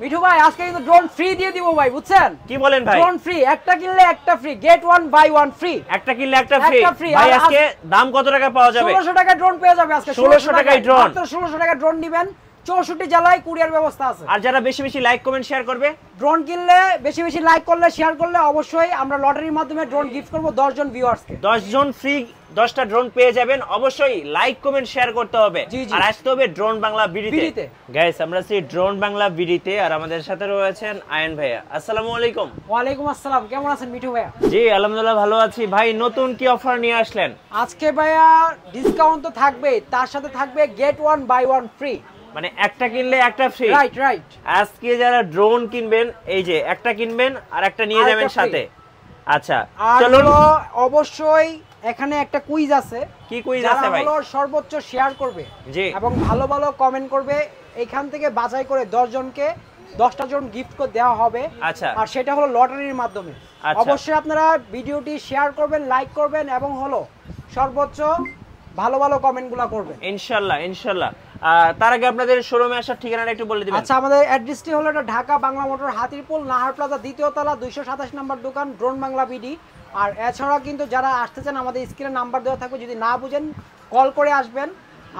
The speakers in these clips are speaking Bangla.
মিঠু ভাই আজকে কিন্তু ড্রোন ফ্রি দিয়ে দিব ভাই, বুঝছেন? কি বলেন ভাই? ড্রোন ফ্রি, একটা কিনলে একটা free, get one buy one free. একটা কিনলে একটা ফ্রি। ভাই আজকে দাম কত টাকা পাওয়া যাবে? 1600 টাকা ড্রোন পেয়ে যাবে আজকে। 1600 টাকায় ড্রোন, মাত্র 1600 টাকা ড্রোন নেবেন। 64 জেলায় কুরিয়ার ব্যবস্থা আছে। আর যারা বেশি বেশি লাইক কমেন্ট শেয়ার করবে, ড্রোন কিনলে বেশি বেশি লাইক করলে শেয়ার করলে অবশ্যই আমরা লটারির মাধ্যমে ড্রোন গিফট করব 10 জন ভিউয়ার্সকে। 10 জন ফ্রি 10টা ড্রোন পেয়ে যাবেন। অবশ্যই লাইক কমেন্ট শেয়ার করতে হবে আর আসতে হবে ড্রোন বাংলা বিডিতে। গাইস আমরা আছি ড্রোন বাংলা বিডিতে আর আমাদের সাথে রয়েছেন আয়ন ভাইয়া। আসসালামু আলাইকুম। ওয়া আলাইকুম আসসালাম। কেমন আছেন মিঠু ভাইয়া? জি আলহামদুলিল্লাহ ভালো আছি। ভাই নতুন কি অফার নিয়ে আসলেন আজকে? ভাইয়া ডিসকাউন্ট তো থাকবেই, তার সাথে থাকবে get one buy one free. মানে একটা কিনলে একটা ফ্রি। রাইট। আজকে যারা ড্রোন কিনবেন এই যে একটা কিনবেন আর একটা নিয়ে যাবেন সাথে। আচ্ছা চলুন, অবশ্যই এখানে একটা কুইজ আছে। কি কুইজ আছে ভাই? যারা সর্বোচ্চ শেয়ার করবে এবং ভালো ভালো কমেন্ট করবে, এখান থেকে বাছাই করে 10 জনকে 10টা জন গিফট করে দেওয়া হবে। আচ্ছা, আর সেটা হলো লটারির মাধ্যমে। অবশ্যই আপনারা ভিডিওটি শেয়ার করবেন, লাইক করবেন এবং হলো সর্বোচ্চ ভালো ভালো কমেন্টগুলো করবেন ইনশাআল্লাহ। তার আগে আপনাদের শোরুমে আসার ঠিকানাটা একটু বলে দিবেন। আচ্ছা, আমাদের অ্যাড্রেসটি হলো এটা ঢাকা বাংলা মোটর হাতিরপুল নাহার প্লাজা দ্বিতীয় তলা 227 নম্বর দোকান, ড্রোন বাংলা বিডি। আর এছাড়া কিন্তু যারা আসতে চান আমাদের স্ক্রিনে নাম্বার দেওয়া থাকবে, যদি না বুঝেন কল করে আসবেন।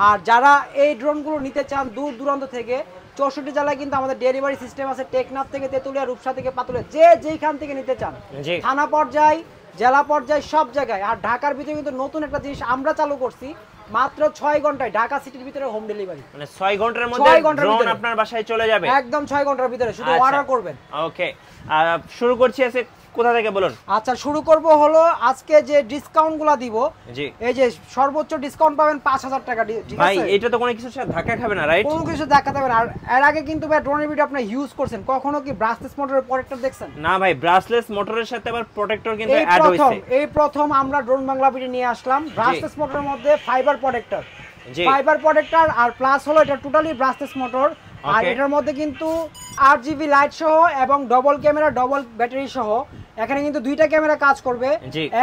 আর যারা এই ড্রোনগুলো নিতে চান দূর দূরান্ত থেকে, 64 জেলায় কিন্তু আমাদের ডেলিভারি সিস্টেম আছে। টেকনাফ থেকে তেতুলিয়া, রূপসা থেকে পাতুলিয়া, যেইখান থেকে নিতে চান, থানা পর্যায়ে জেলা পর্যায়ে সব জায়গায়। আর ঢাকার ভিতরে কিন্তু নতুন একটা জিনিস আমরা চালু করছি, মাত্র 6 ঘন্টায় ঢাকা সিটির ভিতরে হোম ডেলিভারি। মানে 6 ঘন্টার মধ্যে ড্রোন আপনার বাসায় চলে যাবে। একদম 6 ঘন্টার ভিতরে, শুধু অর্ডার করবেন। ওকে, শুরু করছি আছে কোথা থেকে বলুন? আচ্ছা, শুরু করব হলো আজকে যে ডিসকাউন্টগুলো দিব। জি, এই যে সর্বোচ্চ ডিসকাউন্ট পাবেন 5000 টাকা। ঠিক আছে ভাই, এটা তো কোনো কিছু সাথে ধাক্কা খাবে না, রাইট? কোনো কিছু ধাক্কা খাবে না। আর এর আগে কিন্তু ভাই ড্রোনের ভিডিও আপনি ইউজ করছেন, কখনো কি ব্রাসলেস মোটরের প্রোটেক্টর দেখছেন? না ভাই, ব্রাসলেস মোটরের সাথে আবার প্রোটেক্টর কিন্তু অ্যাড হইছে। এই প্রথম আমরা ড্রোন বাংলা ভিডিও নিয়ে আসলাম ব্রাসলেস মোটরের মধ্যে ফাইবার প্রোটেক্টর। ফাইবার প্রোটেক্টর আর প্লাস হলো এটা টোটালি ব্রাসলেস মোটর। আর এটার মধ্যে কিন্তু 8GB লাইট সহ এবং ডবল ক্যামেরা, ডবল ব্যাটারি সহ। এখানে কিন্তু দুইটা ক্যামেরা কাজ করবে,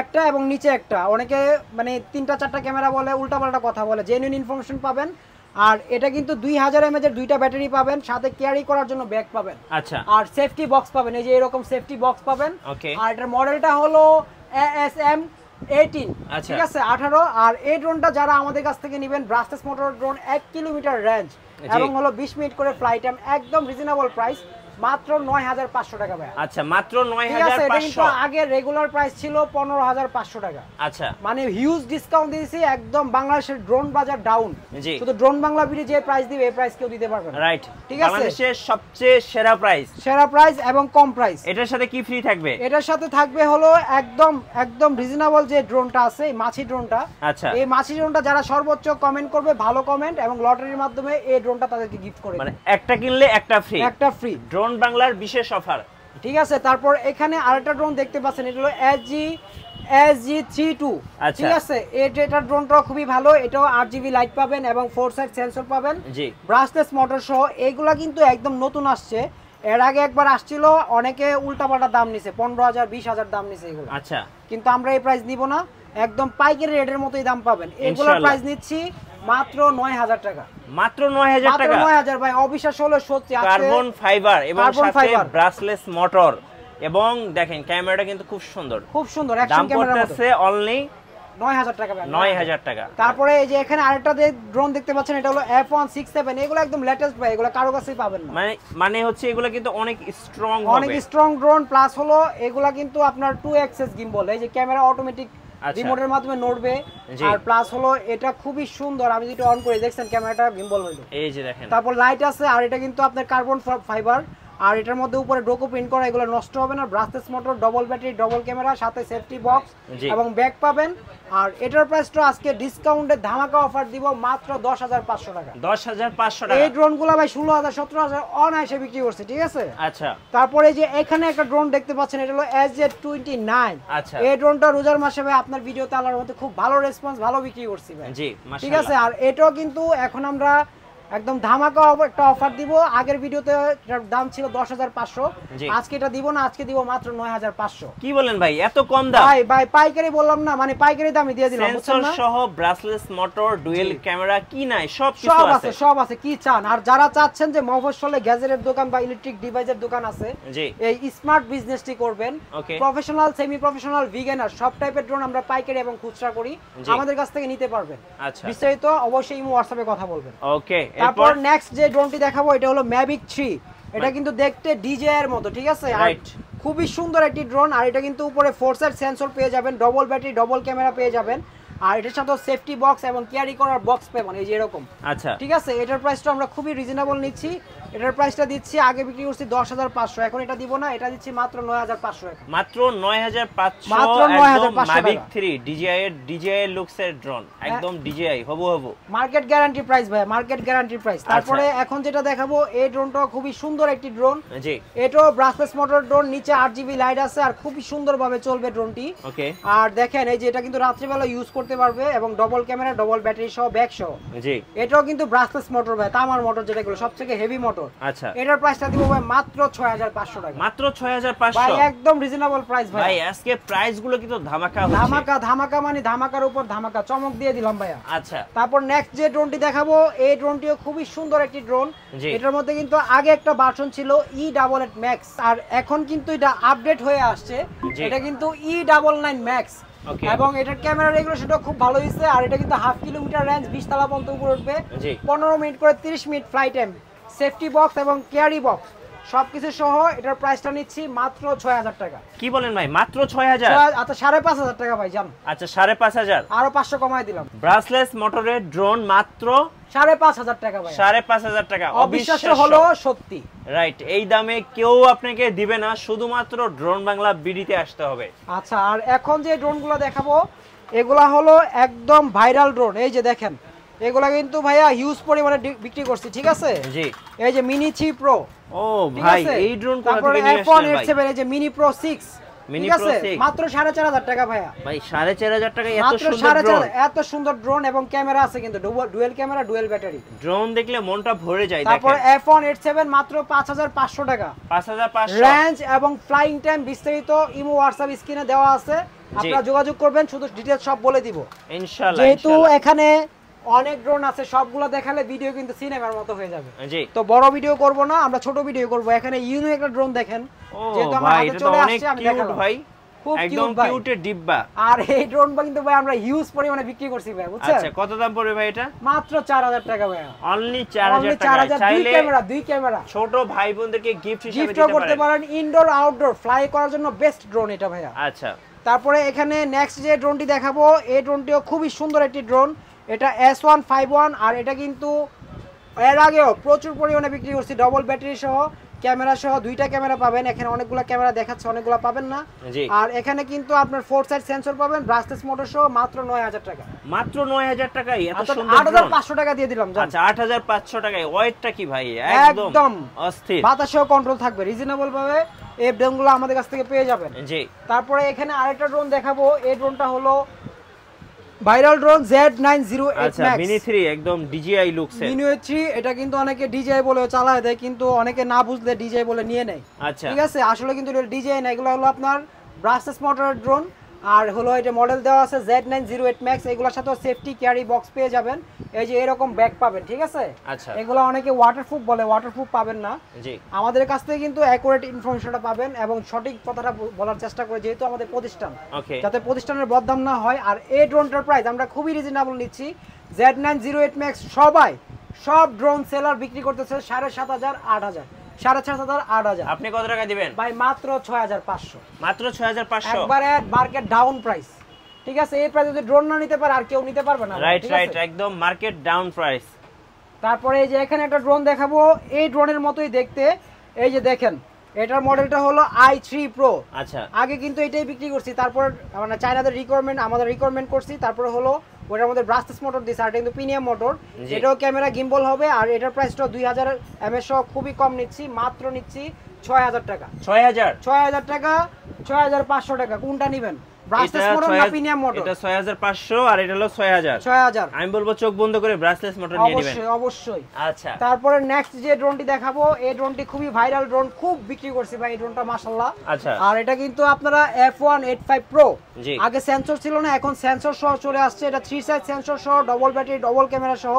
একটা এবং নিচে একটা। অনেকে মানে 3টা 4টা ক্যামেরা বলে, উল্টাপাল্টা কথা বলে। জেনুইন ইনফরমেশন পাবেন। আর এটা কিন্তু 2000 mAh এর দুইটা ব্যাটারি পাবেন, সাথে ক্যারি করার জন্য ব্যাগ পাবেন। আচ্ছা, আর সেফটি বক্স পাবেন, এই যে এরকম সেফটি বক্স পাবেন। আর এটার মডেলটা হলো ASM 18। ঠিক আছে, 18। আর এই ড্রোনটা যারা আমাদের কাছ থেকে নেবেন, brushless motor drone 1 kilometre range এবং হলো 20 মিনিট করে ফ্লাইট টাইম, একদম রিজনেবল প্রাইস, মাত্র 9500 টাকা ভাই। আচ্ছা, মাত্র 9500। আগে রেগুলার প্রাইস ছিল 15500 টাকা। আচ্ছা, মানে হিউজ ডিসকাউন্ট দিয়েছি, একদম বাংলাদেশের ড্রোন বাজার ডাউন। শুধু ড্রোন বাংলা ভিডিও যে প্রাইস দিবে এই প্রাইস কেউ দিতে পারবে না, রাইট? ঠিক আছে, বাংলাদেশের সবচেয়ে সেরা প্রাইস এবং কম প্রাইস। এটার সাথে কি ফ্রি থাকবে? এটার সাথে থাকবে হলো একদম রিজনেবল যে ড্রোনটা আছে, মাছি ড্রোনটা। আচ্ছা, এই মাছি ড্রোনটা যারা সর্বোচ্চ কমেন্ট করবে, ভালো কমেন্ট এবং লটারির মাধ্যমে এই ড্রোনটা তাদেরকে গিফট করে। মানে একটা কিনলে একটা ফ্রি। ড্রোন বাংলার বিশেষ অফার। ঠিক আছে, তারপর এখানে আরেকটা ড্রোন দেখতে পাচ্ছেন, এটা হলো SG32। ঠিক আছে, এটা ড্রোনটা খুবই ভালো। এটাও 8GB লাইট পাবেন এবং 4 সাইড সেন্সর পাবেন, ব্রাসলেস মোটর সহ। এইগুলা কিন্তু একদম নতুন আসছে। এর আগে একবার আসছিল, অনেকে উল্টাপাল্টা দাম নিছে, 15000 20000 দাম নিছে এগুলো। আচ্ছা, কিন্তু আমরা এই প্রাইস নিব না, একদম পাইকারি রেটের মতোই দাম পাবেন। এগুলোর প্রাইস নিচ্ছি মাত্র 9000 টাকা। মাত্র 9000 টাকা? 9000 ভাই, অবিশ্বাস হলো সত্যি। কার্বন ফাইবার এবং সাথে ব্রাসলেস মোটর, এবং দেখেন ক্যামেরাটা কিন্তু খুব সুন্দর, অ্যাকশন ক্যামেরা মতো। দাম অনলি 9000 টাকা ভাই, 9000 টাকা। তারপরে এই যে এখানে আরেকটা ড্রোন দেখতে পাচ্ছেন, এটা হলো F167। এগুলো একদম লেটেস্ট ভাই, এগুলো কারো কাছেই পাবেন না। মানে হচ্ছে এগুলো কিন্তু অনেক স্ট্রং ড্রোন। প্লাস হলো এগুলা কিন্তু আপনার 2 অ্যাক্সেস গিম্বল, এই যে ক্যামেরা অটোমেটিক রিমোটের মাধ্যমে নড়বে। আর প্লাস হলো এটা খুবই সুন্দর, আমি যেটা অন করে দেখছেন ক্যামেরাটা গিম্বল হইলো, এই যে দেখেন। তারপর লাইট আছে, আর এটা কিন্তু আপনার কার্বন ফাইবার। আর এটার মধ্যে উপরে ডোকো প্রিন্ট করা, এগুলো নষ্ট হবে না। Brushless motor, double battery, double camera, সাথে সেফটি বক্স এবং ব্যাগ পাবেন। আর এটার প্রাইসটা আজকে ডিসকাউন্টে ধামাকা অফার দিব মাত্র 10500 টাকা। 10500 টাকা। এই ড্রোনগুলো ভাই 16000 17000 অনায়াসে বিক্রি করছে। ঠিক আছে, আচ্ছা। তারপরে যে এখানে একটা ড্রোন দেখতে পাচ্ছেন, এটা হলো SZ29। আচ্ছা, এই ড্রোনটা রোজার মাসে ভাই আপনার ভিডিওতে আলার মধ্যে খুব ভালো রেসপন্স, ভালো বিক্রি করছি ভাই। জি, মাশাআল্লাহ। ঠিক আছে, আর এটাও কিন্তু এখন আমরা একদম ধামাকা একটা অফার দিব। আগের ভিডিওতে এটার দাম ছিল 10,500, আজকে এটা দিব না, আজকে দিব মাত্র 9,500। কি বলেন ভাই, এত কম দাম? ভাই পাইকারি বললাম না, মানে পাইকারি দামই দিয়ে দিলাম, বুঝছেন না? সেন্সর সহ ব্রাসলেস মোটর ডুয়েল ক্যামেরা কি নাই সব আছে, সব আছে। কি চান? আর যারা চাচ্ছেন যে মফস্বলে গ্যাজেটের দোকান বা ইলেকট্রিক ডিভাইসের দোকান আছে, এই স্মার্ট বিজনেসটি করবেন, প্রফেশনাল, সেমি প্রফেশনাল, বিগিনার সব টাইপের ড্রোন আমরা পাইকারি এবং খুচরা করি, আমাদের কাছ থেকে নিতে পারবেন। আচ্ছা, বিস্তারিত অবশ্যই ইমো হোয়াটসঅ্যাপে কথা বলবেন। ওকে, তারপর নেক্সট যে ড্রোনটি দেখাবো এটা হলো ম্যাভিক 3। এটা কিন্তু দেখতে ডিজে এর মতো, ঠিক আছে? খুবই সুন্দর একটি ড্রোন। আর এটা কিন্তু উপরে 4 সাইড সেন্সর পেয়ে যাবেন, ডবল ব্যাটারি, ডবল ক্যামেরা পেয়ে যাবেন, আর এটার সাথে সেফটি বক্স এবং ক্যারি করার বক্স পাবেন, এই যে এরকম। আচ্ছা, ঠিক আছে? এটার প্রাইসটা আমরা খুবই রিজনেবল নিচ্ছি। এটার প্রাইসটা দিচ্ছি, আগে বিক্রি করছি 10,500, এখন এটা দিব না, এটা দিচ্ছি মাত্র 9,500 টাকা। মাত্র 9,500, মাত্র 9,500 ম্যাভিক 3 ডিজিআই লুকসের ড্রোন, একদম ডিজিআই হবু মার্কেট গ্যারান্টি প্রাইস ভাই, মার্কেট গ্যারান্টি প্রাইস। তারপরে এখন যেটা দেখাবো, এই ড্রোনটা খুবই সুন্দর একটি ড্রোন। জি, এটাও ব্রাসলেস মোটর ড্রোন, নিচে 8GB লাইট আছে, আর খুবই সুন্দরভাবে চলবে ড্রোনটি। ওকে, আর দেখেন এই যে এটা কিন্তু রাত্রিবেলা ইউজ করতে পারবে, এবং ডবল ক্যামেরা, ডবল ব্যাটারি সহ, ব্যাক সহ। জি, এটাও কিন্তু ব্রাসলেস মোটর ভাই, তামার মোটর, যেটা গুলো সবথেকে হেভি মোটর। আচ্ছা, এটার প্রাইসটা দিব ভাই মাত্র 6,500 টাকা। মাত্র 6,500 ভাই, একদম রিজনেবল প্রাইস ভাই। ভাই আজকে প্রাইস গুলো কিন্তু ধামাকা হচ্ছে, ধামাকা মানে ধামাকার উপর ধামাকা, চমক দিয়ে দিলাম ভাইয়া। আচ্ছা, তারপর নেক্সট যে ড্রোনটি দেখাবো, এই ড্রোনটিও খুবই সুন্দর একটি ড্রোন। এটার মধ্যে কিন্তু আগে একটা ভার্সন ছিল E88 Max, আর এখন কিন্তু এটা আপডেট হয়ে আসছে, এটা কিন্তু E99 Max। এবং এটার ক্যামেরা রেগুলেশন খুব ভালো হয়েছে। আর এটা কিন্তু 0.5 কিলোমিটার রেঞ্জ, 20 তলা পর্যন্ত উপরে উঠবে, 15 মিনিট করে 30 minute flight time, safety box এবং ক্যারি বক্স সবকিছু সহ এটার প্রাইসটা নিচ্ছি মাত্র 6,000 টাকা। কি বলেন ভাই, মাত্র 6,000? আচ্ছা, 5,500 টাকা ভাই, জান। আচ্ছা, 5,500, আরো 500 কমাই দিলাম। ব্রাসলেস মোটরের ড্রোন মাত্র 5,500 টাকা ভাই, 5,500 টাকা। অবিশ্বাস্য হলো সত্যি, রাইট? এই দামে কেউ আপনাকে দিবে না, শুধুমাত্র ড্রোন বাংলা বিডিতে আসতে হবে। আচ্ছা, আর এখন যে ড্রোনগুলো দেখাবো, এগুলা হলো একদম ভাইরাল ড্রোন। এই যে দেখেন, এগুলা কিন্তু ভাইয়া হিউজ পরিমাণে বিক্রি করছি, ঠিক আছে? জি, এই যে মিনি 3 প্রো। ও ভাই, এই ড্রোন কোথা থেকে নিয়ে আসছেন ভাই? F187, এই যে মিনি প্রো 6, মিনি ঠিক প্রো আছে? 6 মাত্র 4,500 টাকা ভাইয়া। ভাই 4,500 টাকা এত সুন্দর ড্রোন, এত সুন্দর ড্রোন, এবং ক্যামেরা আছে কিন্তু dual camera, dual battery. Drone দেখলে মনটা ভরে যায়। তারপর F187 মাত্র 5,500 টাকা, 5,500 রেঞ্জ এবং ফ্লাইং টাইম বিস্তারিত ইমো হোয়াটসঅ্যাপ স্ক্রিনে দেওয়া আছে, আপনারা যোগাযোগ করবেন, শুধু ডিটেইলস সব বলে দিব ইনশাআল্লাহ। যেহেতু এখানে অনেক ড্রোন আছে, সবগুলো দেখালে ভিডিও কিন্তু সিনেমার মতো হয়ে যাবে। তো বড় ভিডিও করব না, আমরা ছোট ভিডিও করব। এখানে ইউনিক একটা ড্রোন দেখেন, যেহেতু আমার হাতে চলে আসছে, আমি দেখালাম ভাই, খুব একদম কিউটের ডিব্বা। আর এই ড্রোন কিন্তু ভাই আমরা হিউজ পরিমাণে বিক্রি করছি ভাই, বুঝছেন? আচ্ছা, কত দাম পড়বে ভাই এটা? মাত্র 4,000 টাকা ভাই, অনলি 4,000 টাকা। চাইলে দুই ক্যামেরা ছোট ভাই বোনদেরকে গিফট হিসেবে দিতে করতে পারেন। ইনডোর আউটডোর ফ্লাই করার জন্য বেস্ট ড্রোন এটা ভাইয়া। আচ্ছা, তারপরে এখানে নেক্সট যে ড্রোনটি দেখাবো, এই ড্রোনটিও খুবই সুন্দর একটি ড্রোন। এটা S151, আর এটা কিন্তু এর আগেও প্রচুর পরিমাণে বিক্রি করছি, ডবল ব্যাটারি সহ, ক্যামেরা সহ, দুইটা ক্যামেরা পাবেন। এখানে অনেকগুলো ক্যামেরা দেখাচ্ছে, অনেকগুলো পাবেন না। আর এখানে কিন্তু আপনার 4 সাইড সেন্সর পাবেন, ব্রাসলেস মোটর সহ, মাত্র 9,000 টাকা। মাত্র 9,000 টাকায় এত সুন্দর 8,500 টাকা দিয়ে দিলাম। আচ্ছা, 8,500 টাকায়। ওয়েটটা কি ভাই? একদম অস্থির, বাতাসেও কন্ট্রোল থাকবে, রিজনেবল ভাবে এই ড্রোনগুলো আমাদের কাছ থেকে পেয়ে যাবেন। জি, তারপরে এখানে আরেকটা ড্রোন দেখাবো। এই ড্রোনটা হলো ভাইরাল ড্রোন Z908 আচ্ছা, Max মিনি 3, একদম ডিজিআই লুকসে। মিনি 3, এটা কিন্তু অনেকে ডিজিআই বলে চালায় দেয়, কিন্তু অনেকে না বুঝলে ডিজিআই বলে নিয়ে নেয়। আচ্ছা, ঠিক আছে, আসলে কিন্তু এটা ডিজিআই না, এগুলো হলো আপনার ব্রাসলেস মোটরের ড্রোন। আর হলো এটা মডেল দেওয়া আছে Z908 Max, এগুলোর সাথে সেফটি ক্যারি বক্স পেয়ে যাবেন, এই যে এরকম ব্যাগ পাবেন, ঠিক আছে? আচ্ছা, এগুলো অনেকে ওয়াটারপ্রুফ বলে, ওয়াটারপ্রুফ পাবেন না। জি, আমাদের কাছ থেকে কিন্তু অ্যাকুরেট ইনফরমেশনটা পাবেন, এবং সঠিক কথাটা বলার চেষ্টা করে, যেহেতু আমাদের প্রতিষ্ঠান, যাতে প্রতিষ্ঠানের বদনাম না হয়। আর এই ড্রোনটার প্রাইস আমরা খুবই রিজনেবল নিচ্ছি। Z908 Max সব ড্রোন সেলার বিক্রি করতেছে 7,500, 8,000, 7,500, 8,000। আপনি কত টাকা দিবেন ভাই? মাত্র 6,500, মাত্র 6,500, একবারে মার্কেট ডাউন প্রাইস, ঠিক আছে? এই প্রাইসে যদি ড্রোন না নিতে পারে আর কেউ নিতে পারবে না। রাইট, একদম মার্কেট ডাউন প্রাইস। তারপরে এই যে এখানে একটা ড্রোন দেখাবো, এই ড্রোনের মতোই দেখতে, এই যে দেখেন, এটার মডেলটা হলো i3 Pro। আচ্ছা, আগে কিন্তু এটাই বিক্রি করছি, তারপর মানে চায়নাদের রিকোয়ারমেন্ট, আমাদের রিকোয়ারমেন্ট করছি, তারপরে হলো ওটার মধ্যে ব্রাসলেস মোটর দিছে, আর এটা কিন্তু প্রিমিয়াম মোটর, এটাও ক্যামেরা গিম্বল হবে। আর এটার প্রাইসটা 2,000 mAh সহ, খুবই কম নিচ্ছি, মাত্র নিচ্ছি 6,000 টাকা। 6,000 টাকা, 6,500 টাকা, কোনটা নেবেন? ব্রাসলেস মোটর না প্রিমিয়াম মোটর? এটা 6500 আর এটা হলো 6000। আমি বলবো চোখ বন্ধ করে ব্রাসলেস মোটর নিয়ে নেবেন। অবশ্যই অবশ্যই। আচ্ছা, তারপরে নেক্সট যে ড্রোনটি দেখাবো, এই ড্রোনটি খুবই ভাইরাল ড্রোন, খুব বিক্রি করছি ভাই এই ড্রোনটা মাশাআল্লাহ। আচ্ছা, আর এটা কিন্তু আপনারা F185 Pro, জি, আগে সেন্সর ছিল না, এখন সেন্সর সহ চলে আসছে। এটা 3 সাইড সেন্সর সহ, ডবল ব্যাটারি, ডবল ক্যামেরা সহ।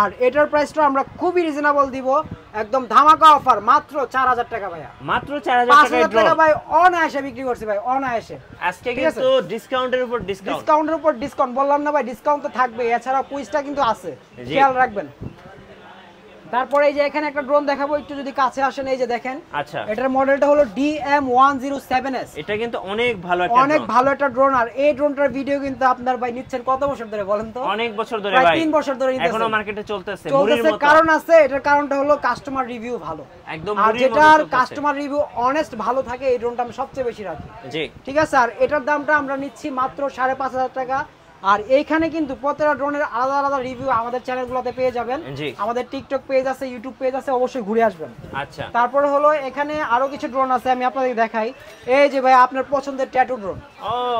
আর এটার প্রাইসটা আমরা খুবই রিজনেবল দিব, একদম ধামাকা অফার, মাত্র 4000 টাকা ভাইয়া। মাত্র 4000 টাকা ভাই, অনায়াসে বিক্রি করছি ভাই, অনায়াসে। আজকে কিন্তু ডিসকাউন্টের উপর ডিসকাউন্ট বললাম না ভাই, ডিসকাউন্ট তো থাকবে, এছাড়া কুইজটা কিন্তু আছে, খেয়াল রাখবেন। তারপরে এই যে এখানে একটা ড্রোন দেখাবো, একটু যদি কাছে আসেন, এই যে দেখেন। আচ্ছা, এটার মডেলটা হলো DM107S। এটা কিন্তু অনেক ভালো একটা ড্রোন। আর এই ড্রোনটার ভিডিও কিন্তু আপনার ভাই নিচ্ছেন কত বছর ধরে বলেন তো? অনেক বছর ধরে ভাই, 3 বছর ধরে নিতেছেন, এখনো মার্কেটে চলতেছে। কারণ আছে, এটার কারণটা হলো কাস্টমার রিভিউ ভালো, একদম। আর যেটার কাস্টমার রিভিউ অনেস্ট ভালো থাকে, এই ড্রোনটা আমি সবচেয়ে বেশি রাখি। জি, ঠিক আছে। আর এটার দামটা আমরা নিচ্ছি মাত্র 5500 টাকা। আর এইখানে কিন্তু প্রত্যেকটা ড্রোনের আলাদা আলাদা রিভিউ আমাদের চ্যানেলগুলোতে পেয়ে যাবেন। আমাদের টিকটক পেজ আছে, ইউটিউব পেজ আছে, অবশ্যই ঘুরে আসবেন। আচ্ছা, তারপরে হলো এখানে আরো কিছু ড্রোন আছে, আমি আপনাদের দেখাই। এই যে ভাই আপনার পছন্দের ট্যাটু ড্রোন,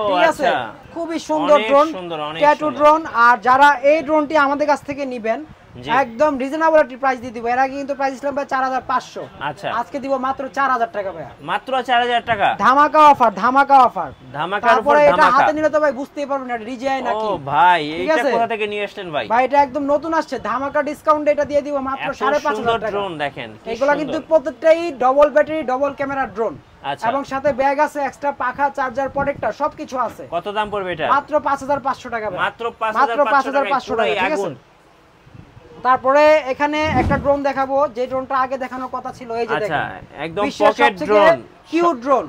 ঠিক আছে, খুবই সুন্দর ড্রোন, ট্যাটু ড্রোন। আর যারা এই ড্রোনটি আমাদের কাছ থেকে নিবেন, একদম রিজনেবল একটা প্রাইস দিয়ে দিব। এর আগে কিন্তু প্রাইস ছিলাম ভাই 4500, আচ্ছা, আজকে দিব মাত্র 4000 টাকা ভাই, মাত্র 4000 টাকা। ধামাকা অফার, ধামাকা অফার, ধামাকার উপর ধামাকা। এটা হাতে নিলে তো ভাই বুঝতেই পারবেন না ডিজাইন নাকি। ও ভাই, এইটা কোথা থেকে নিয়ে আসছেন ভাই? ভাই এটা একদম নতুন আসছে, ধামাকা ডিসকাউন্ট, এটা দিয়ে দিব মাত্র 5500 টাকা। ড্রোন দেখেন, এগুলা কিন্তু প্রত্যেকটাই double battery, double camera drone, এবং সাথে ব্যাগ আছে, এক্সট্রা পাখা, চার্জার, প্রোটেক্টর, সবকিছু আছে। কত দাম পড়বে এটা? মাত্র 5500 টাকা ভাই, মাত্র 5500 টাকা, ঠিক আছে। তারপরে এখানে একটা ড্রোন দেখাবো, যে ড্রোনটা আগে দেখানোর কথা ছিল, এই যে দেখেন, একদম পকেট ড্রোন, কিউট ড্রোন,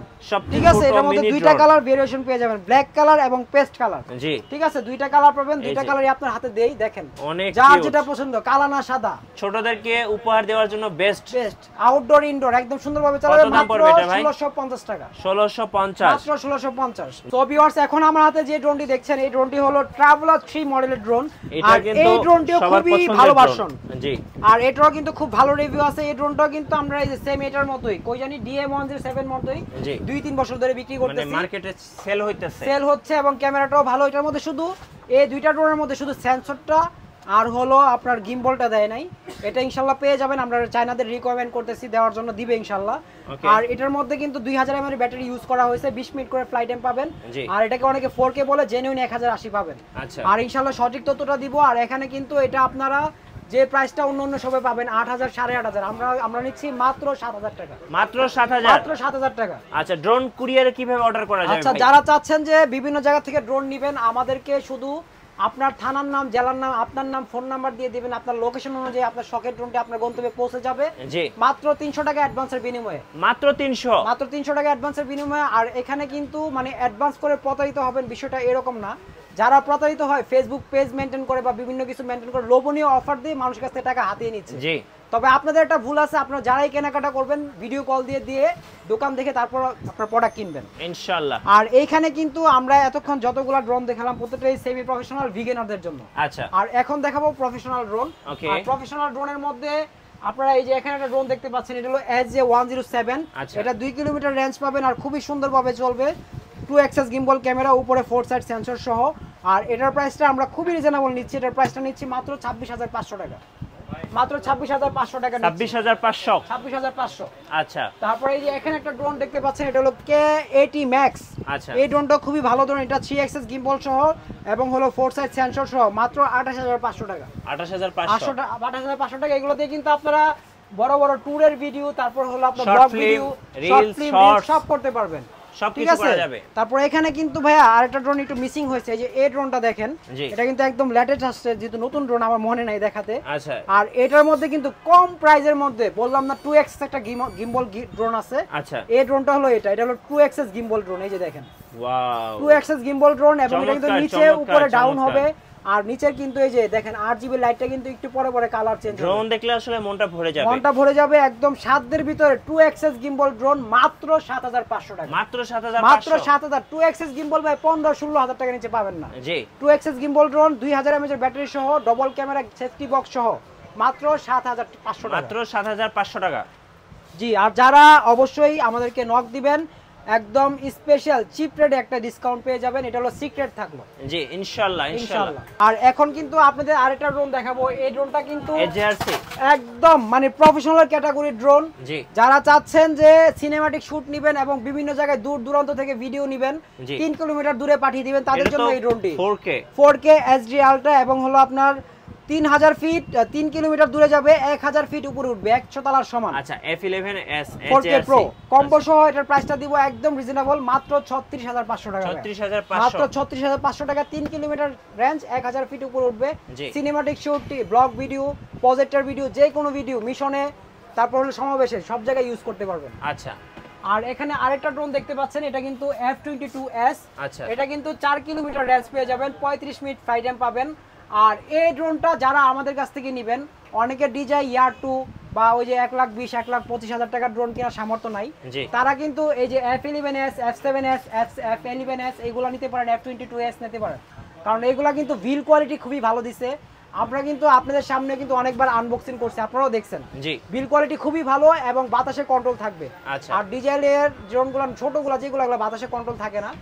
ঠিক আছে। এটার মধ্যে দুইটা কালার ভেরিয়েশন পেয়ে যাবেন, ব্ল্যাক কালার এবং পেস্ট কালার। জি, ঠিক আছে, দুইটা কালার পাবেন, দুইটা কালারই আপনার হাতে দেই, দেখেন যার যেটা পছন্দ, কালো না সাদা। ছোটদেরকে উপহার দেওয়ার জন্য বেস্ট আউটডোর ইনডোর, একদম সুন্দরভাবে চালাবে। মাত্র 1650 টাকা, 1650, মাত্র 1650। তো ভিউয়ার্স, এখন আমার হাতে যে ড্রোনটি দেখছেন, এই ড্রোনটি হলো ট্রাভেলার 3 মডেলের ড্রোন। আর এই ড্রোনটিও খুবই ভালো ভার্সন। জি, আর এটাও কিন্তু খুব ভালো রিভিউ আছে। এই ড্রোনটাও কিন্তু আমরা এই যে সেম এটার মতোই, কই জানি DM107 মতোই 2-3 বছর ধরে বিক্রি করতেছি, মানে মার্কেটে সেল হচ্ছে, এবং ক্যামেরাটাও ভালো। এটার মধ্যে শুধু এই দুইটা ড্রোনের মধ্যে শুধু সেন্সরটা আর হলো আপনার গিম্বলটা দেয় নাই, এটা ইনশাআল্লাহ পেয়ে যাবেন। আমরা চায়নাদের রিকমেন্ড করতেছি, দেওয়ার জন্য দিবে ইনশাআল্লাহ। আর এটার মধ্যে কিন্তু 2000 mAh ব্যাটারি ইউজ করা হয়েছে, 20 মিনিট করে ফ্লাইট টাইম পাবেন। আর এটাকে অনেকে 4K বলে, জেনুইন 1080 পাবেন। আর ইনশাআল্লাহ সঠিক তথ্যটা দিব। আর এখানে কিন্তু এটা আপনারা যে প্রাইসটা অন্য সবাই পাবেন 8000, 8500, আমরা নিচ্ছি মাত্র 7000 টাকা, মাত্র 7000 টাকা। আচ্ছা, ড্রোন কুরিয়ারে কিভাবে অর্ডার করা যায়? আচ্ছা, যারা চাচ্ছেন যে বিভিন্ন জায়গা থেকে ড্রোন নেবেন, আমাদেরকে শুধু আপনার থানার নাম, জেলার নাম, আপনার নাম, ফোন নাম্বার দিয়ে দিবেন। আপনার লোকেশন অনুযায়ী আপনার শখের ড্রোনটি আপনার গন্তব্যে পৌঁছে যাবে। জি, মাত্র 300 টাকা অ্যাডভান্সের বিনিময়ে, মাত্র 300 টাকা অ্যাডভান্সের বিনিময়ে। আর এখানে কিন্তু মানে অ্যাডভান্স করে প্রতারিত হবেন বিষয়টা এরকম না। যারা প্রতারিত হয় ফেসবুক পেজ মেনটেন করে বা বিভিন্ন কিছু মেনটেন করে লোভনীয় অফার দিয়ে মানুষের কাছ থেকে টাকা হাতিয়ে নিচ্ছে। জি, তবে আপনাদের একটা ভুল আছে, আপনারা যারাই কেনাকাটা করবেন ভিডিও কল দিয়ে দোকান দেখে তারপর আপনার প্রোডাক্ট কিনবেন ইনশাআল্লাহ। আর এইখানে কিন্তু আমরা এতক্ষণ যতগুলা ড্রোন দেখালাম প্রত্যেকটাই সেমি প্রফেশনাল বিগিনারদের জন্য। আচ্ছা, আর এখন দেখাবো প্রফেশনাল ড্রোন। আর প্রফেশনাল ড্রোনের মধ্যে আপনারা এই যে এখানে একটা ড্রোন দেখতে পাচ্ছেন, এটা হলো SJ107। এটা 2 কিলোমিটার রেঞ্জ পাবেন আর খুবই সুন্দরভাবে চলবে। 2 অ্যাক্সেস গিম্বল ক্যামেরা, উপরে 4 সাইড সেন্সর সহ। আর এটার প্রাইসটা আমরা খুবই রিজনেবল নিচ্ছি, এটার প্রাইসটা নিচ্ছি মাত্র 26500 টাকা, মাত্র 26500 টাকা, 26500। আচ্ছা, তারপরে এই যে এখানে একটা ড্রোন দেখতে পাচ্ছেন, এটা হলো K80 Max। আচ্ছা, এই ড্রোনটা খুবই ভালো ড্রোন, এটা 3 অ্যাক্সেস গিম্বল সহ এবং হলো 4 সাইড সেন্সর সহ, মাত্র 28500 টাকা, 28500 টাকা। এগুলো দিয়ে কিন্তু আপনারা বড় বড় ট্যুরের ভিডিও, তারপর হলো আপনার ব্লগ ভিডিও, রিলস, সব করতে পারবেন, সবকিছু করা যাবে। তারপর এখানে কিন্তু ভাইয়া আরেকটা ড্রোন একটু মিসিং হয়েছে, এই যে এই ড্রোনটা দেখেন, এটা কিন্তু একদম লেটেস্ট আসছে, যেহেতু নতুন ড্রোন আমার মনে নাই দেখাতে। আচ্ছা, আর এটার মধ্যে কিন্তু কম প্রাইজের মধ্যে বললাম না 2x একটা গিম্বল ড্রোন আছে। আচ্ছা, এই ড্রোনটা হলো এটা হলো 2x গিম্বল ড্রোন, এই যে দেখেন, ওয়াও, 2x গিম্বল ড্রোন, এবং এটা কিন্তু নিচে উপরে ডাউন হবে। আর নিচের কিন্তু এই যে দেখেন RGB লাইটটা কিন্তু একটু পরে পরে কালার চেঞ্জ হবে। ড্রোন দেখলে আসলে মনটা ভরে যাবে, একদম সাধ্যের ভিতরে 2 অ্যাক্সেস গিম্বল ড্রোন, মাত্র 7500 টাকা, মাত্র 7000। 2 অ্যাক্সেস গিম্বল ভাই 15-16 টাকা নিচে পাবেন না। জি, 2 access gimbal drone 2000 mAh battery সহ, ডবল ক্যামেরা, সেফটি বক্স সহ, মাত্র 7500 টাকা, মাত্র 7500 টাকা। জি, আর যারা অবশ্যই আমাদেরকে নক দিবেন একদম স্পেশাল চিপ রেটে একটা ডিসকাউন্ট পেয়ে যাবেন। এটা হলো সিক্রেট থাকলো। জি ইনশাআল্লাহ ইনশাআল্লাহ। আর এখন কিন্তু আপনাদের আরেকটা ড্রোন দেখাবো। এই ড্রোনটা কিন্তু এজআরসি একদম মানে প্রফেশনাল ক্যাটাগরির ড্রোন। জি যারা চাচ্ছেন যে সিনেম্যাটিক শুট নেবেন এবং বিভিন্ন জায়গায় দূর দূরান্ত থেকে ভিডিও নেবেন, 3 কিলোমিটার দূরে পাঠিয়ে দিবেন, তাদের জন্য এই ড্রোনটি 4K HD আলট্রা এবং হলো আপনার 3000 ফিট 3 কিলোমিটার দূরে যাবে, 1000 ফিট উপরে উঠবে, 100 তলার সমান। আচ্ছা F11s 4K Pro কম্বো সহ এটার প্রাইসটা দিব একদম রিজনেবল, মাত্র 36500 টাকা। 36500 মাত্র 36500 টাকা, 3 কিলোমিটার রেঞ্জ, 1000 ফিট উপরে উঠবে, cinematic shoot, blog video, projector video, যে কোনো ভিডিও, মিশনে, তারপর হলো সমাবেশে, সব জায়গায় ইউজ করতে পারবেন। আচ্ছা আর এখানে আরেকটা ড্রোন দেখতে পাচ্ছেন, এটা কিন্তু F22s। আচ্ছা এটা কিন্তু 4 কিলোমিটার রেঞ্জ পেয়ে যাবেন, 35 মিনিট ফ্লাইট টাইম পাবেন। আর এই ড্রোনটা যারা আমাদের কাছ থেকে নেবেন, অনেকে ডিজাই ইয়ার 2 বা ওই যে 1,20,000 1,25,000 টাকার ড্রোন কেনার সামর্থ্য নাই, তারা কিন্তু এই যে F11s F7s F11s এইগুলো নিতে পারেন, F22s নিতে পারেন, কারণ এইগুলা কিন্তু বিল কোয়ালিটি খুবই ভালো দিছে। আমরা কিন্তু আপনাদের সামনে কিন্তু অনেকবার আনবক্সিং করছি, আপনারাও দেখছেন। জি বিল কোয়ালিটি খুবই ভালো এবং বাতাসে কন্ট্রোল থাকবে। আর ডিজেলের ড্রোনগুলো ছোটগুলো যেগুলো বাতাসে কন্ট্রোল থাকে না।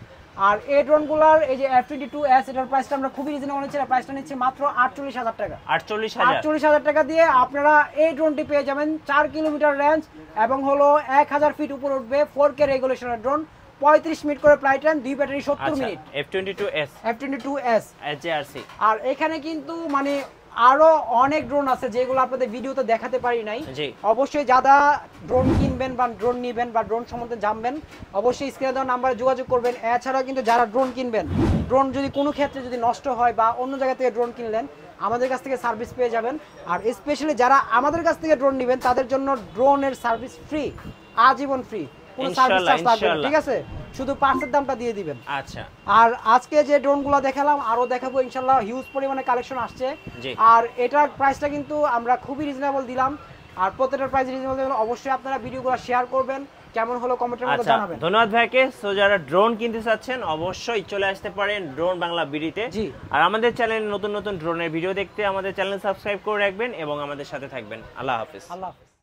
আর এই ড্রোনগুলোর এই যে F22s এটার প্রাইসটা আমরা খুবই রিজনেবল নিচ্ছি, এর প্রাইসটা নিচ্ছি মাত্র 48000 টাকা। 48000 টাকা দিয়ে আপনারা এই ড্রোনটি পেয়ে যাবেন, 4 কিলোমিটার রেঞ্জ এবং হলো 1000 ফিট উপরে উঠবে, 4K রেগুলেশনের ড্রোন, 35 মিনিট করে flight time, 2 battery 70 minute. F22s এজআরসি। আর এখানে কিন্তু মানে আরো অনেক ড্রোন আছে যেগুলো আপনাদের ভিডিওতে দেখাতে পারি নাই। অবশ্যই যারা ড্রোন কিনবেন বা ড্রোন নেবেন বা ড্রোন সম্বন্ধে জানবেন, অবশ্যই স্ক্রিনে দেওয়া নাম্বারে যোগাযোগ করবেন। এছাড়াও কিন্তু যারা ড্রোন কিনবেন, ড্রোন যদি কোনো ক্ষেত্রে যদি নষ্ট হয় বা অন্য জায়গা থেকে ড্রোন কিনলেন, আমাদের কাছ থেকে সার্ভিস পেয়ে যাবেন। আর স্পেশালি যারা আমাদের কাছ থেকে ড্রোন নেবেন, তাদের জন্য ড্রোনের সার্ভিস ফ্রি, আজীবন ফ্রি, কোনো সার্ভিস চার্জ লাগবে না, ঠিক আছে? শুধু পার্সের দামটা দিয়ে দিবেন। আচ্ছা। আর আজকে যে ড্রোনগুলো দেখালাম, আরো দেখাবো ইনশাআল্লাহ, হিউজ পরিমাণে কালেকশন আসছে। আর এটার প্রাইসটা কিন্তু আমরা খুবই রিজনেবল দিলাম। আর প্রত্যেকটার প্রাইস রিজনেবল দিলাম, অবশ্যই আপনারা ভিডিওগুলো শেয়ার করবেন, কেমন হলো কমেন্টের মধ্যে জানাবেন। ধন্যবাদ ভাইকে। সো যারা ড্রোন কিনতে চাচ্ছেন অবশ্যই চলে আসতে পারেন ড্রোন বাংলা বিডিতে। আর আমাদের চ্যানেলে নতুন নতুন ড্রোনের ভিডিও দেখতে আমাদের চ্যানেল সাবস্ক্রাইব করে রাখবেন এবং আমাদের সাথে থাকবেন। আল্লাহ হাফেজ।